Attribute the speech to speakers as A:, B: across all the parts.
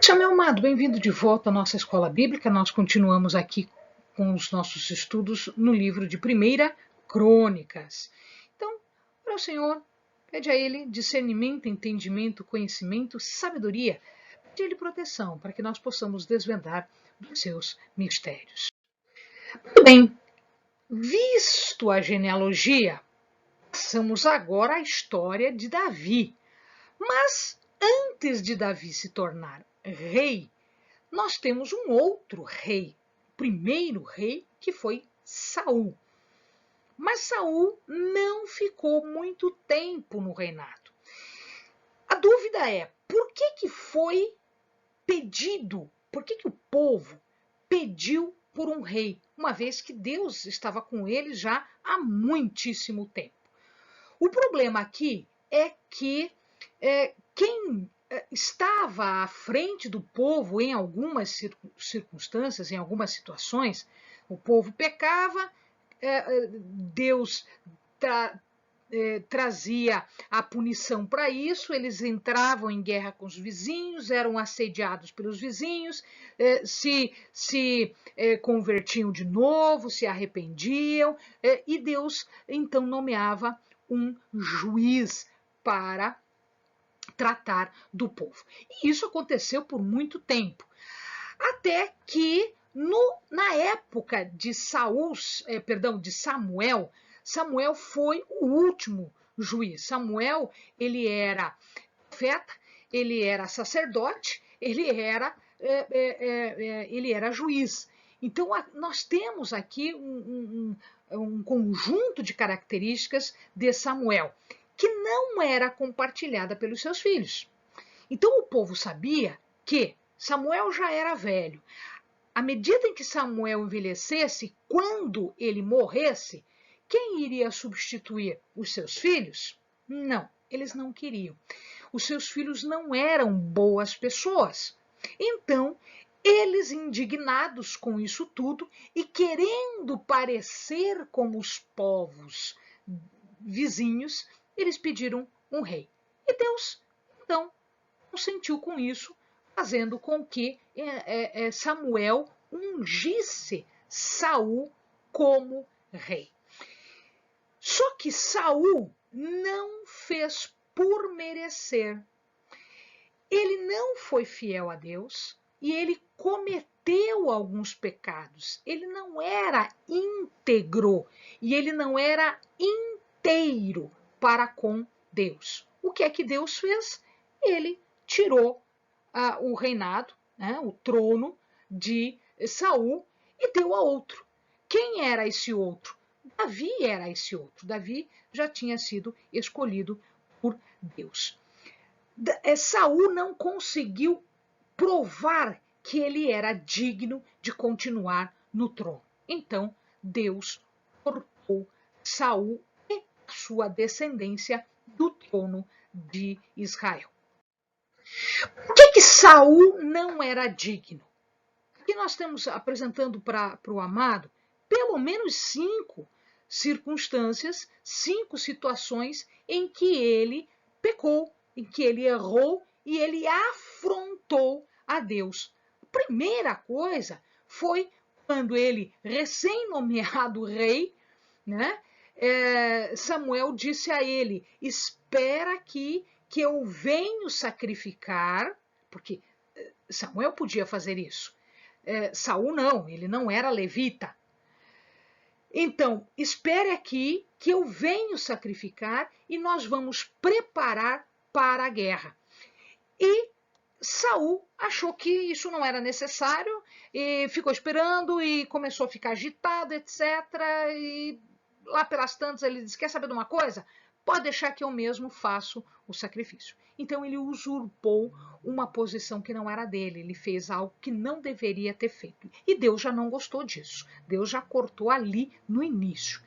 A: Meu amado, bem-vindo de volta à nossa escola bíblica. Nós continuamos aqui com os nossos estudos no livro de 1 Crônicas. Então, para o Senhor, pede a Ele discernimento, entendimento, conhecimento, sabedoria. Pede a Ele proteção para que nós possamos desvendar dos seus mistérios. Muito bem, visto a genealogia, passamos agora à história de Davi. Mas antes de Davi se tornar rei, nós temos um outro rei, o primeiro rei, que foi Saul. Mas Saul não ficou muito tempo no reinado. A dúvida é, por que foi pedido, por que o povo pediu por um rei, uma vez que Deus estava com ele já há muitíssimo tempo? O problema aqui é que quem estava à frente do povo em algumas circunstâncias, em algumas situações, o povo pecava, Deus trazia a punição para isso, eles entravam em guerra com os vizinhos, eram assediados pelos vizinhos, se convertiam de novo, se arrependiam, e Deus então nomeava um juiz para tratar do povo. E isso aconteceu por muito tempo, até que na época de Samuel foi o último juiz. Samuel, ele era profeta, ele era sacerdote, ele era juiz. Então, nós temos aqui um conjunto de características de Samuel, que não era compartilhada pelos seus filhos. Então, o povo sabia que Samuel já era velho. À medida em que Samuel envelhecesse, quando ele morresse, quem iria substituir os seus filhos? Não, eles não queriam. Os seus filhos não eram boas pessoas. Então, eles, indignados com isso tudo e querendo parecer como os povos vizinhos, eles pediram um rei. E Deus, então, consentiu com isso, fazendo com que Samuel ungisse Saul como rei. Só que Saul não fez por merecer. Ele não foi fiel a Deus e ele cometeu alguns pecados. Ele não era íntegro e ele não era inteiro para com Deus. O que é que Deus fez? Ele tirou o reinado, o trono de Saul e deu a outro. Quem era esse outro? Davi era esse outro. Davi já tinha sido escolhido por Deus. Saul não conseguiu provar que ele era digno de continuar no trono. Então, Deus cortou Saul e sua descendência do trono de Israel. Por que Saul não era digno? Aqui nós estamos apresentando para o amado pelo menos 5 circunstâncias, 5 situações em que ele pecou, em que ele errou e ele afrontou a Deus. A primeira coisa foi quando ele, recém-nomeado rei, Samuel disse a ele: espera aqui que eu venho sacrificar, porque Samuel podia fazer isso. Saul não, ele não era levita. Então, espere aqui que eu venho sacrificar e nós vamos preparar para a guerra. E Saul achou que isso não era necessário e ficou esperando e começou a ficar agitado, etc. E lá pelas tantas ele disse: quer saber de uma coisa? Pode deixar que eu mesmo faço o sacrifício. Então ele usurpou uma posição que não era dele, ele fez algo que não deveria ter feito. E Deus já não gostou disso, Deus já cortou ali no início.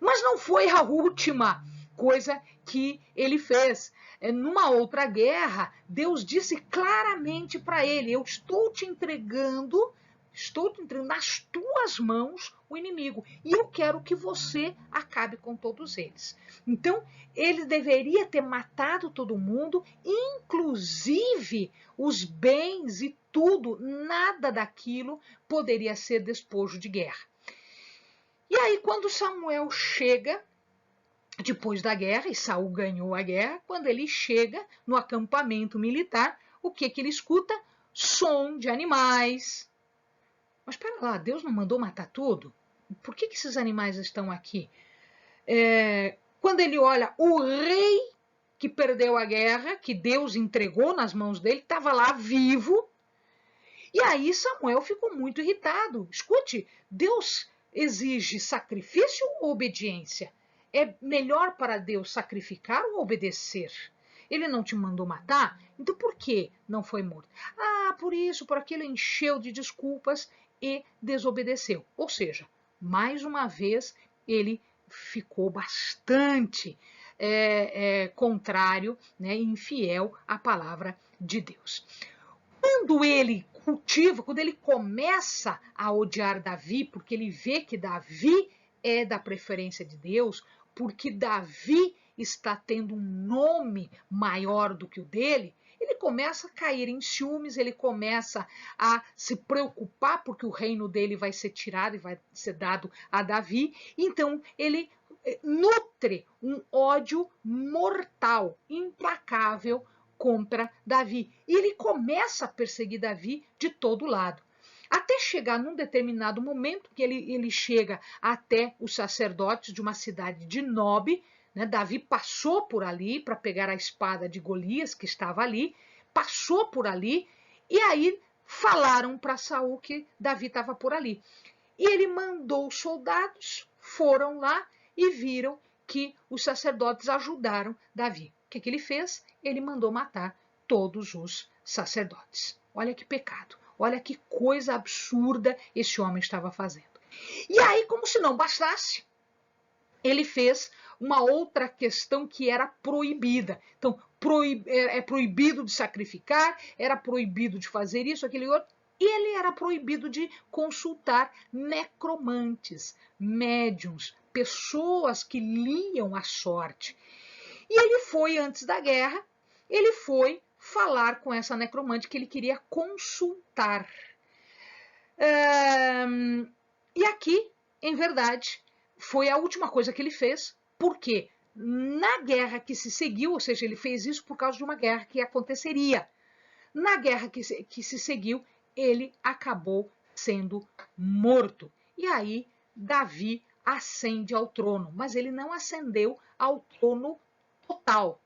A: Mas não foi a última coisa que ele fez. Numa outra guerra, Deus disse claramente para ele: eu estou te entregando estou entregando nas tuas mãos o inimigo, e eu quero que você acabe com todos eles. Então, ele deveria ter matado todo mundo, inclusive os bens e tudo, nada daquilo poderia ser despojo de guerra. E aí, quando Samuel chega, depois da guerra, e Saul ganhou a guerra, quando ele chega no acampamento militar, o que ele escuta? Som de animais. Mas para lá, Deus não mandou matar tudo? Por que esses animais estão aqui? Quando ele olha, o rei que perdeu a guerra, que Deus entregou nas mãos dele, estava lá vivo. E aí Samuel ficou muito irritado. Escute, Deus exige sacrifício ou obediência? É melhor para Deus sacrificar ou obedecer? Ele não te mandou matar? Então por que não foi morto? Ah, por isso, por aquilo, encheu de desculpas e desobedeceu. Ou seja, mais uma vez, ele ficou bastante contrário, né, infiel à palavra de Deus. Quando ele cultiva, quando ele começa a odiar Davi, porque ele vê que Davi é da preferência de Deus, porque Davi está tendo um nome maior do que o dele, ele começa a cair em ciúmes, ele começa a se preocupar porque o reino dele vai ser tirado e vai ser dado a Davi. Então ele nutre um ódio mortal, implacável contra Davi. E ele começa a perseguir Davi de todo lado. Até chegar num determinado momento que ele chega até os sacerdotes de uma cidade de Nob, né? Davi passou por ali para pegar a espada de Golias, que estava ali, passou por ali, e aí falaram para Saul que Davi estava por ali. E ele mandou os soldados, foram lá e viram que os sacerdotes ajudaram Davi. O que ele fez? Ele mandou matar todos os sacerdotes. Olha que pecado, olha que coisa absurda esse homem estava fazendo. E aí, como se não bastasse, ele fez uma outra questão que era proibida. Então, é proibido de sacrificar, era proibido de fazer isso, aquele outro. E ele era proibido de consultar necromantes, médiuns, pessoas que liam a sorte. E ele foi, antes da guerra, ele foi falar com essa necromante que ele queria consultar. E aqui, em verdade, foi a última coisa que ele fez, porque na guerra que se seguiu, ou seja, ele fez isso por causa de uma guerra que aconteceria. Na guerra que se seguiu, ele acabou sendo morto. E aí, Davi ascende ao trono, mas ele não ascendeu ao trono total.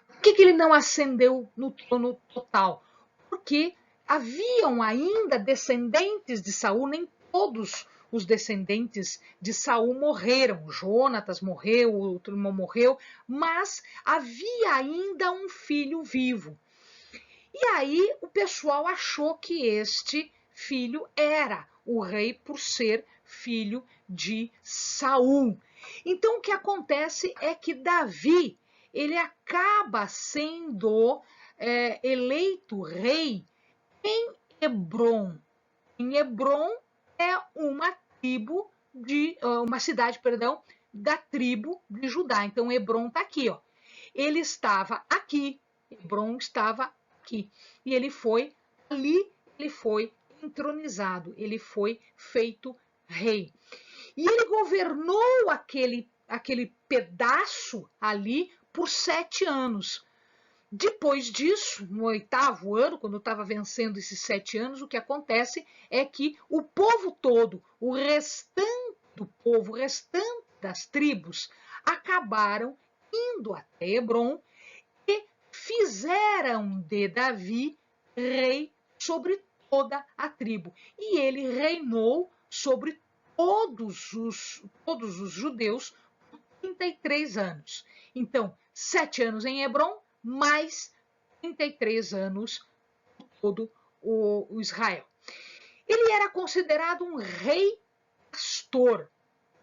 A: Por que ele não ascendeu no trono total? Porque haviam ainda descendentes de Saul, nem todos os descendentes de Saul morreram. Jonatas morreu, o outro irmão morreu, mas havia ainda um filho vivo. E aí o pessoal achou que este filho era o rei por ser filho de Saul. Então o que acontece é que Davi, ele acaba sendo eleito rei em Hebrom. Em Hebrom é uma cidade, da tribo de Judá. Então Hebrom está aqui, ó. Ele estava aqui, Hebrom estava aqui. E ele foi ali, ele foi entronizado, ele foi feito rei. E ele governou aquele pedaço ali por 7 anos. Depois disso, no 8º ano, quando eu estava vencendo esses 7 anos, o que acontece é que o povo todo, o restante do povo, o restante das tribos, acabaram indo até Hebrom e fizeram de Davi rei sobre toda a tribo. E ele reinou sobre todos os judeus por 33 anos. Então, 7 anos em Hebrom, mais 33 anos todo o Israel. Ele era considerado um rei pastor.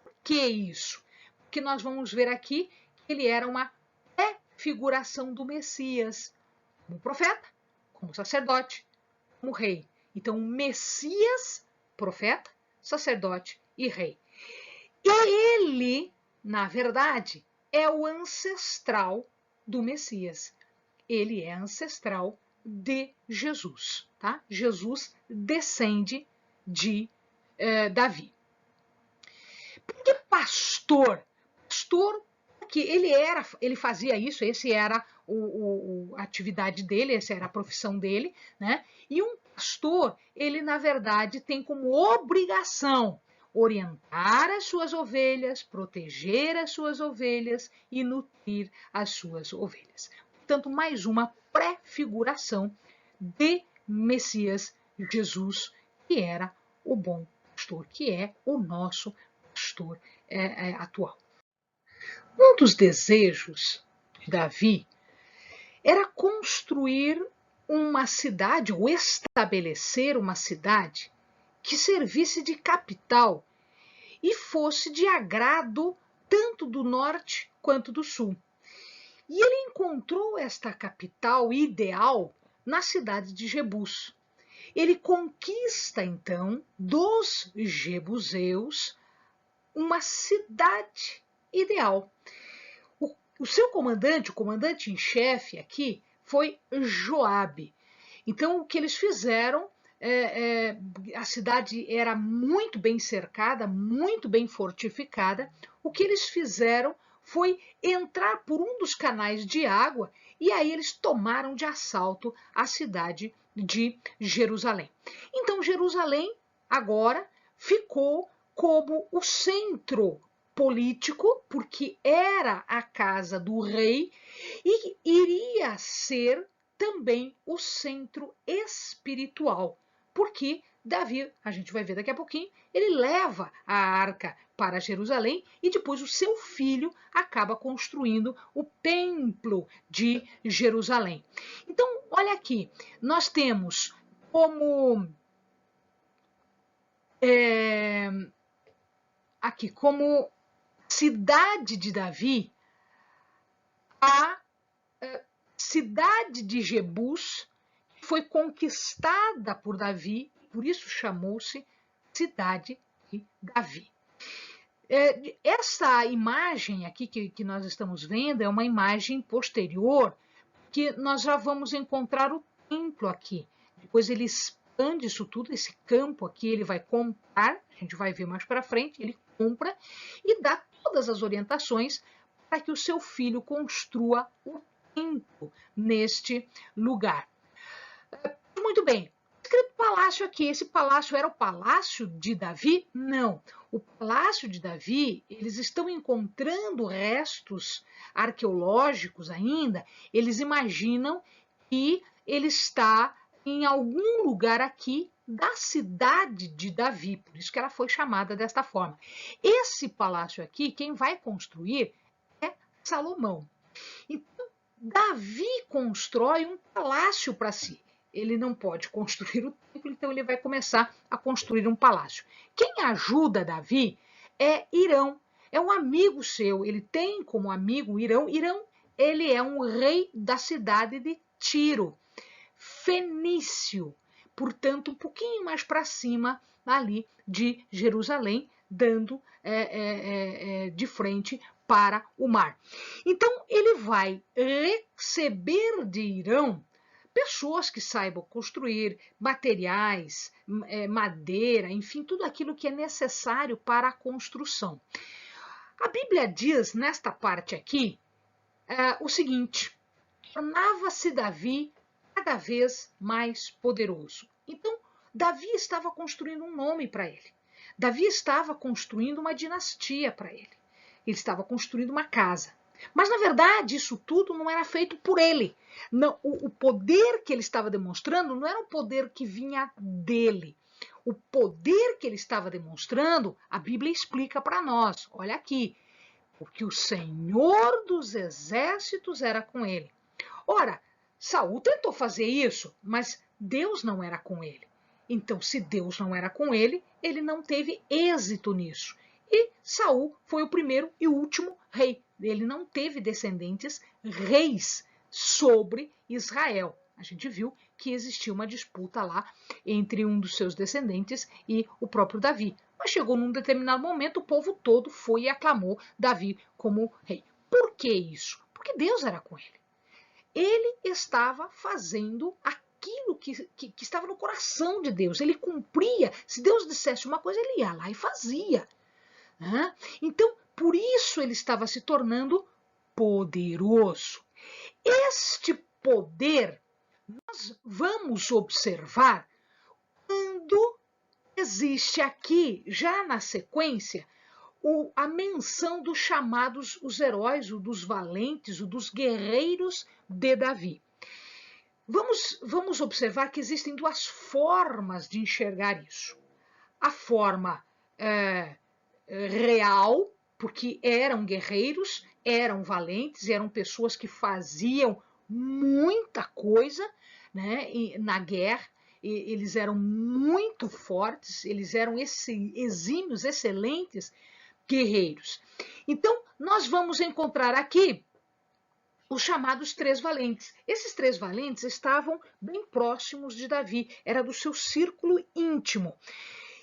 A: Por que isso? Porque nós vamos ver aqui que ele era uma prefiguração do Messias, como profeta, como sacerdote, como rei. Então, Messias, profeta, sacerdote e rei. Ele, na verdade, é o ancestral do Messias. Ele é ancestral de Jesus, tá? Jesus descende de Davi. Por que pastor? Pastor, porque ele fazia isso, esse era a atividade dele, essa era a profissão dele, né? E um pastor, ele na verdade tem como obrigação orientar as suas ovelhas, proteger as suas ovelhas e nutrir as suas ovelhas. Portanto, mais uma prefiguração de Messias Jesus, que era o bom pastor, que é o nosso pastor atual. Um dos desejos de Davi era construir uma cidade, ou estabelecer uma cidade que servisse de capital e fosse de agrado tanto do norte quanto do sul. E ele encontrou esta capital ideal na cidade de Jebus. Ele conquista, então, dos jebuseus uma cidade ideal. O seu comandante, o comandante em chefe aqui, foi Joabe. Então, o que eles fizeram, a cidade era muito bem cercada, muito bem fortificada. O que eles fizeram foi entrar por um dos canais de água e aí eles tomaram de assalto a cidade de Jerusalém. Então, Jerusalém agora ficou como o centro político, porque era a casa do rei, e iria ser também o centro espiritual, porque Davi, a gente vai ver daqui a pouquinho, ele leva a arca para Jerusalém e depois o seu filho acaba construindo o templo de Jerusalém. Então, olha aqui, nós temos como aqui como cidade de Davi a cidade de Jebus foi conquistada por Davi, por isso chamou-se cidade de Davi. Essa imagem aqui que nós estamos vendo é uma imagem posterior, que nós já vamos encontrar o templo aqui. Depois ele expande isso tudo, esse campo aqui ele vai comprar, a gente vai ver mais para frente, ele compra e dá todas as orientações para que o seu filho construa o templo neste lugar. Muito bem, escrito palácio aqui, esse palácio era o palácio de Davi? Não. O palácio de Davi, eles estão encontrando restos arqueológicos ainda, eles imaginam que ele está em algum lugar aqui da cidade de Davi, por isso que ela foi chamada desta forma. Esse palácio aqui, quem vai construir é Salomão. Então, Davi constrói um palácio para si. Ele não pode construir o templo, então ele vai começar a construir um palácio. Quem ajuda Davi é Hirão, é um amigo seu, ele tem como amigo Hirão. Hirão, ele é um rei da cidade de Tiro, fenício, portanto um pouquinho mais para cima ali de Jerusalém, dando de frente para o mar. Então ele vai receber de Hirão pessoas que saibam construir, materiais, madeira, enfim, tudo aquilo que é necessário para a construção. A Bíblia diz, nesta parte aqui, o seguinte: tornava-se Davi cada vez mais poderoso. Então, Davi estava construindo um nome para ele. Davi estava construindo uma dinastia para ele. Ele estava construindo uma casa. Mas, na verdade, isso tudo não era feito por ele. Não, o poder que ele estava demonstrando não era um poder que vinha dele. O poder que ele estava demonstrando, a Bíblia explica para nós. Olha aqui. Porque o Senhor dos Exércitos era com ele. Ora, Saul tentou fazer isso, mas Deus não era com ele. Então, se Deus não era com ele, ele não teve êxito nisso. E Saul foi o primeiro e último rei. Ele não teve descendentes reis sobre Israel. A gente viu que existia uma disputa lá entre um dos seus descendentes e o próprio Davi. Mas chegou num determinado momento, o povo todo foi e aclamou Davi como rei. Por que isso? Porque Deus era com ele. Ele estava fazendo aquilo que estava no coração de Deus. Ele cumpria. Se Deus dissesse uma coisa, ele ia lá e fazia. Então, por isso ele estava se tornando poderoso. Este poder nós vamos observar quando existe aqui, já na sequência, a menção dos chamados os heróis, o dos valentes, o dos guerreiros de Davi. Vamos observar que existem duas formas de enxergar isso. A forma real, porque eram guerreiros, eram valentes, eram pessoas que faziam muita coisa, né, na guerra. Eles eram muito fortes, eles eram exímios, excelentes guerreiros. Então, nós vamos encontrar aqui os chamados três valentes. Esses três valentes estavam bem próximos de Davi, era do seu círculo íntimo.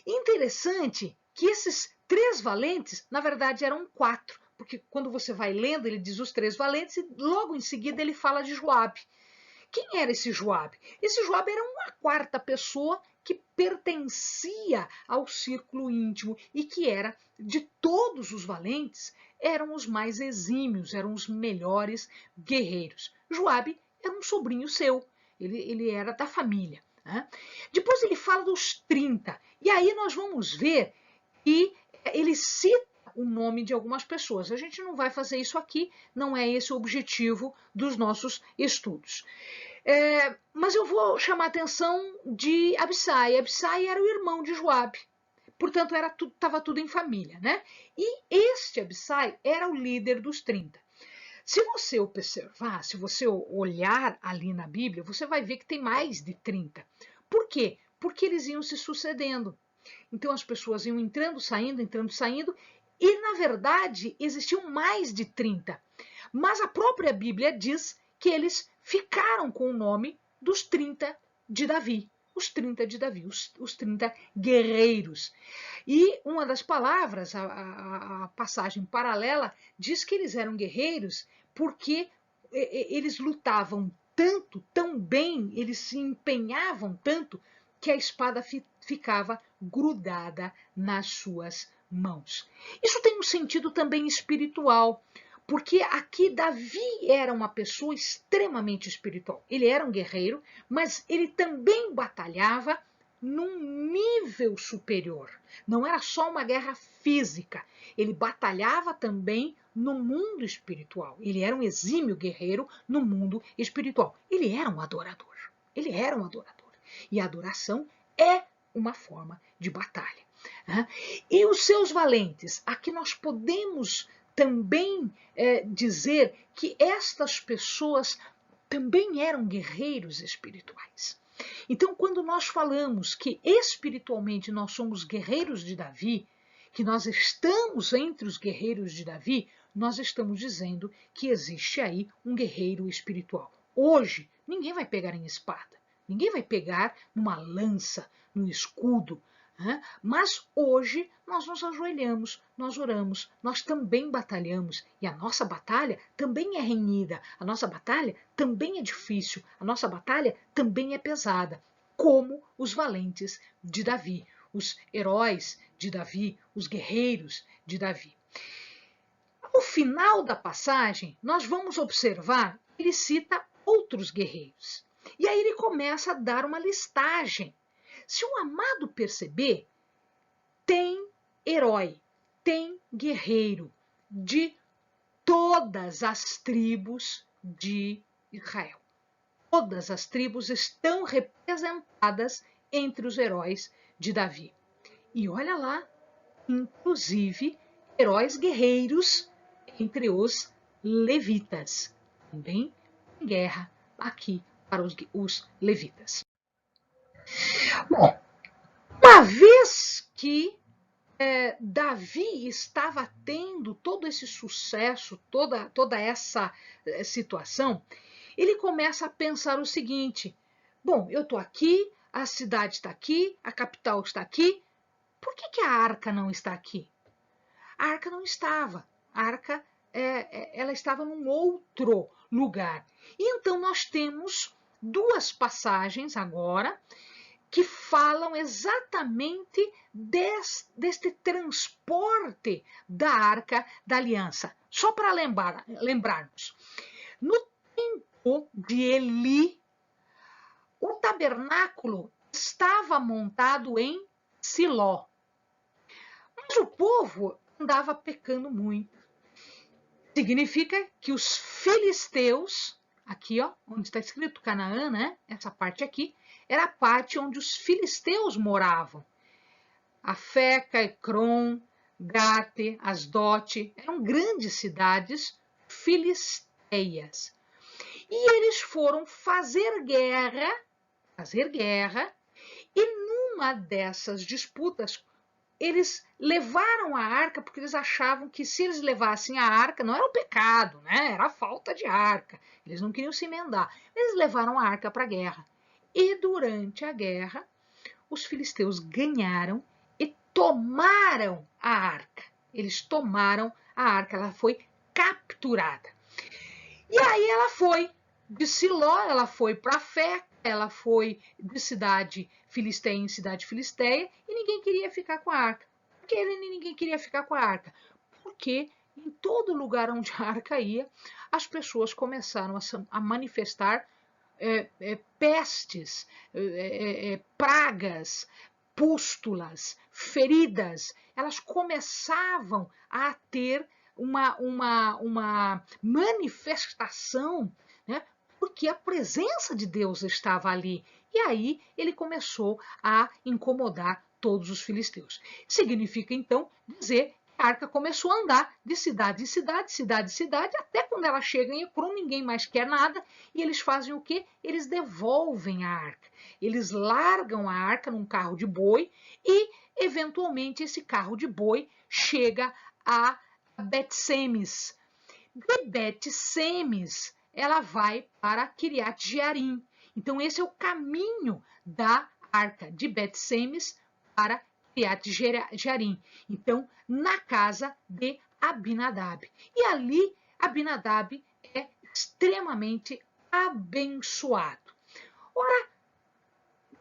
A: Interessante que esses três valentes, na verdade, eram quatro, porque quando você vai lendo, ele diz os três valentes e logo em seguida ele fala de Joabe. Quem era esse Joabe? Esse Joabe era uma quarta pessoa que pertencia ao círculo íntimo e que era, de todos os valentes, eram os mais exímios, eram os melhores guerreiros. Joabe era um sobrinho seu, ele era da família. Depois ele fala dos 30, e aí nós vamos ver que ele cita o nome de algumas pessoas. A gente não vai fazer isso aqui, não é esse o objetivo dos nossos estudos. Mas eu vou chamar a atenção de Abissai. Abissai era o irmão de Joabe, portanto estava tudo em família, né? E este Abissai era o líder dos 30. Se você observar, se você olhar ali na Bíblia, você vai ver que tem mais de 30. Por quê? Porque eles iam se sucedendo. Então as pessoas iam entrando, saindo, e na verdade existiam mais de 30. Mas a própria Bíblia diz que eles ficaram com o nome dos 30 de Davi. Os 30 de Davi, os 30 guerreiros. E uma das palavras, a passagem paralela, diz que eles eram guerreiros porque eles lutavam tanto, tão bem, eles se empenhavam tanto, que a espada ficava grudada nas suas mãos. Isso tem um sentido também espiritual, porque aqui Davi era uma pessoa extremamente espiritual. Ele era um guerreiro, mas ele também batalhava num nível superior. Não era só uma guerra física, ele batalhava também no mundo espiritual. Ele era um exímio guerreiro no mundo espiritual. Ele era um adorador. Ele era um adorador. E a adoração é uma forma de batalha. E os seus valentes, aqui nós podemos também dizer que estas pessoas também eram guerreiros espirituais. Então, quando nós falamos que espiritualmente nós somos guerreiros de Davi, que nós estamos entre os guerreiros de Davi, nós estamos dizendo que existe aí um guerreiro espiritual. Hoje, ninguém vai pegar em espada, ninguém vai pegar numa lança, num escudo, mas hoje nós nos ajoelhamos, nós oramos, nós também batalhamos e a nossa batalha também é renhida, a nossa batalha também é difícil, a nossa batalha também é pesada, como os valentes de Davi, os heróis de Davi, os guerreiros de Davi. No final da passagem, nós vamos observar que ele cita outros guerreiros. E aí ele começa a dar uma listagem. Se o amado perceber, tem herói, tem guerreiro de todas as tribos de Israel. Todas as tribos estão representadas entre os heróis de Davi. E olha lá, inclusive heróis guerreiros entre os levitas. Também em guerra aqui para os levitas. Bom, uma vez que Davi estava tendo todo esse sucesso, toda essa situação, ele começa a pensar o seguinte: bom, eu estou aqui, a cidade está aqui, a capital está aqui, por que a arca não está aqui? A arca não estava, a arca ela estava num outro lugar. E então nós temos duas passagens agora que falam exatamente deste transporte da Arca da Aliança. Só para lembrarmos, no tempo de Eli, o tabernáculo estava montado em Siló, mas o povo andava pecando muito. Significa que os filisteus, aqui ó, onde está escrito Canaã, né? Essa parte aqui, era a parte onde os filisteus moravam. Afeca, Ecrom, Gate, Asdote, eram grandes cidades filisteias. E eles foram fazer guerra, e numa dessas disputas, eles levaram a arca porque eles achavam que se eles levassem a arca, não era um pecado, né? Era a falta de arca. Eles não queriam se emendar. Eles levaram a arca para a guerra. E durante a guerra, os filisteus ganharam e tomaram a arca. Eles tomaram a arca, ela foi capturada. E aí ela foi de Siló, ela foi para Fé, ela foi de cidade filisteia em cidade filisteia, e ninguém queria ficar com a arca. Por que ninguém queria ficar com a arca? Porque em todo lugar onde a arca ia, as pessoas começaram a manifestar pestes, pragas, pústulas, feridas. Elas começavam a ter uma manifestação, né? Porque a presença de Deus estava ali. E aí ele começou a incomodar todos os filisteus. Significa, então, dizer que a arca começou a andar de cidade em cidade, cidade em cidade, até quando ela chega em Ecrom, ninguém mais quer nada, e eles fazem o quê? Eles devolvem a arca. Eles largam a arca num carro de boi e, eventualmente, esse carro de boi chega a Bet-Semes. De Bet-Semes, ela vai para Kiriat Jearim. Então, esse é o caminho da arca de Bet-Semes para Kiriat Jearim. Então, na casa de Abinadab. E ali, Abinadab é extremamente abençoado. Ora,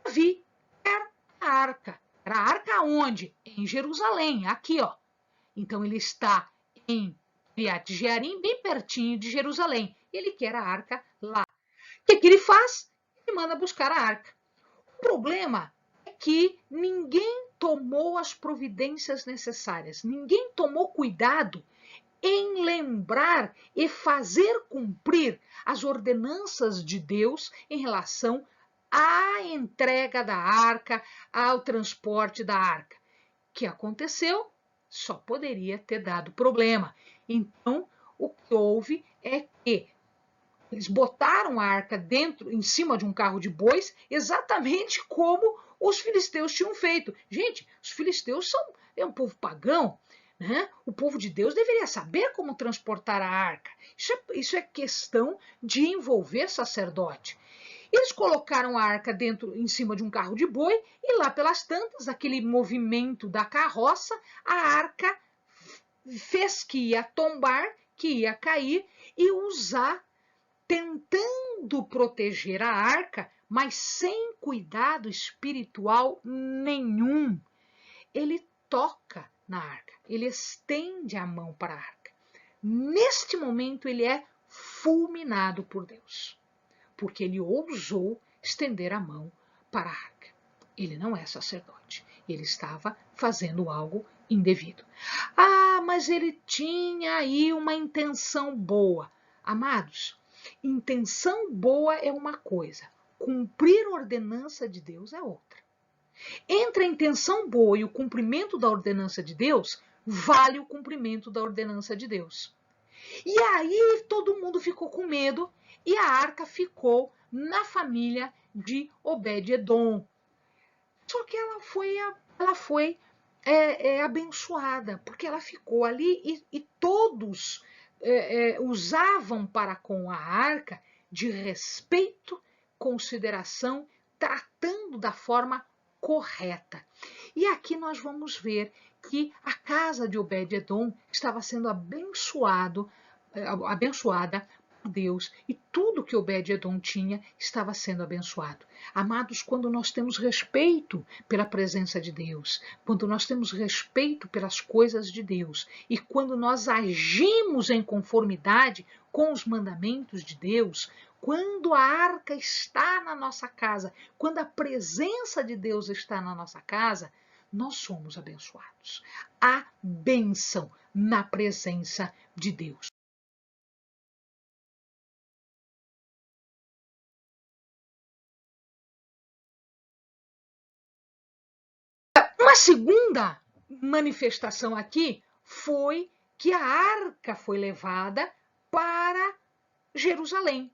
A: Davi quer a arca. Era a arca onde? Em Jerusalém, aqui, ó. Então, ele está em Kiriat Jearim, bem pertinho de Jerusalém. Ele quer a arca lá. O que ele faz? Ele manda buscar a arca. O problema é que ninguém tomou as providências necessárias, ninguém tomou cuidado em lembrar e fazer cumprir as ordenanças de Deus em relação à entrega da arca, ao transporte da arca. O que aconteceu? Só poderia ter dado problema. Então, o que houve é que eles botaram a arca dentro, em cima de um carro de bois, exatamente como os filisteus tinham feito. Gente, os filisteus é um povo pagão, né? O povo de Deus deveria saber como transportar a arca. Isso é questão de envolver sacerdote. Eles colocaram a arca dentro, em cima de um carro de boi, e lá pelas tantas, aquele movimento da carroça, a arca fez que ia tombar, que ia cair, e usar, tentando proteger a arca, mas sem cuidado espiritual nenhum. Ele toca na arca, ele estende a mão para a arca. Neste momento, ele é fulminado por Deus, porque ele ousou estender a mão para a arca. Ele não é sacerdote, ele estava fazendo algo indevido. Ah, mas ele tinha aí uma intenção boa. Amados, intenção boa é uma coisa, cumprir a ordenança de Deus é outra. Entre a intenção boa e o cumprimento da ordenança de Deus, vale o cumprimento da ordenança de Deus. E aí todo mundo ficou com medo e a arca ficou na família de Obed-Edom. Só que ela foi abençoada, porque ela ficou ali e todos usavam para com a arca de respeito, consideração, tratando da forma correta. E aqui nós vamos ver que a casa de Obed-edom estava sendo abençoada por Deus, e tudo que Obed-edom tinha estava sendo abençoado. Amados, quando nós temos respeito pela presença de Deus, quando nós temos respeito pelas coisas de Deus e quando nós agimos em conformidade com os mandamentos de Deus, quando a arca está na nossa casa, quando a presença de Deus está na nossa casa, nós somos abençoados. Há bênção na presença de Deus. Uma segunda manifestação aqui foi que a arca foi levada para Jerusalém.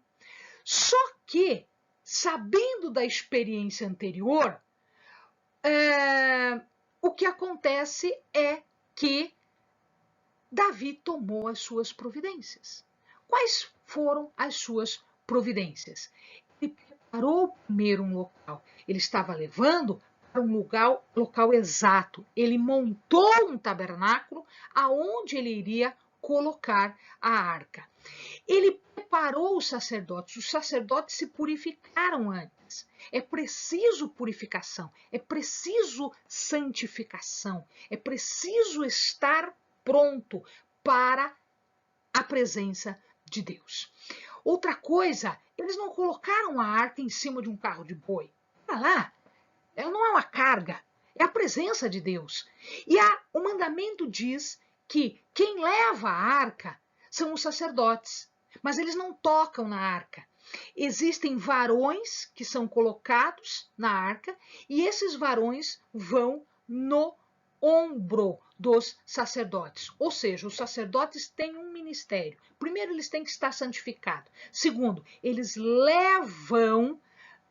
A: Só que, sabendo da experiência anterior, o que acontece é que Davi tomou as suas providências. Quais foram as suas providências? Ele preparou primeiro um local. Ele estava levando para um local exato. Ele montou um tabernáculo aonde ele iria colocar a arca. Ele preparou os sacerdotes se purificaram antes. É preciso purificação, é preciso santificação, é preciso estar pronto para a presença de Deus. Outra coisa, eles não colocaram a arca em cima de um carro de boi. Olha lá, ela não é uma carga, é a presença de Deus. E o mandamento diz que quem leva a arca são os sacerdotes, mas eles não tocam na arca. Existem varões que são colocados na arca e esses varões vão no ombro dos sacerdotes. Ou seja, os sacerdotes têm um ministério. Primeiro, eles têm que estar santificados. Segundo, eles levam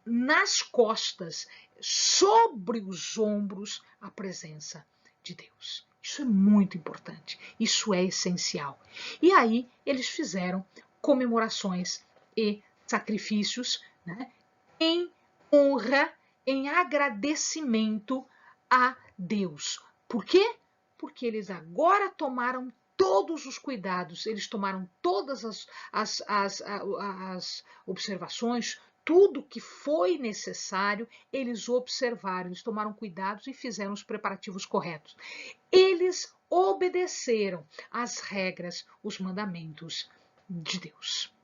A: nas costas, sobre os ombros, a presença de Deus. Isso é muito importante, isso é essencial. E aí eles fizeram comemorações e sacrifícios, né, em honra, em agradecimento a Deus. Por quê? Porque eles agora tomaram todos os cuidados, eles tomaram todas as observações, tudo que foi necessário, eles observaram, eles tomaram cuidados e fizeram os preparativos corretos. Eles obedeceram às regras, os mandamentos de Deus.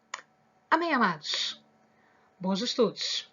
A: Amém, amados? Bons estudos!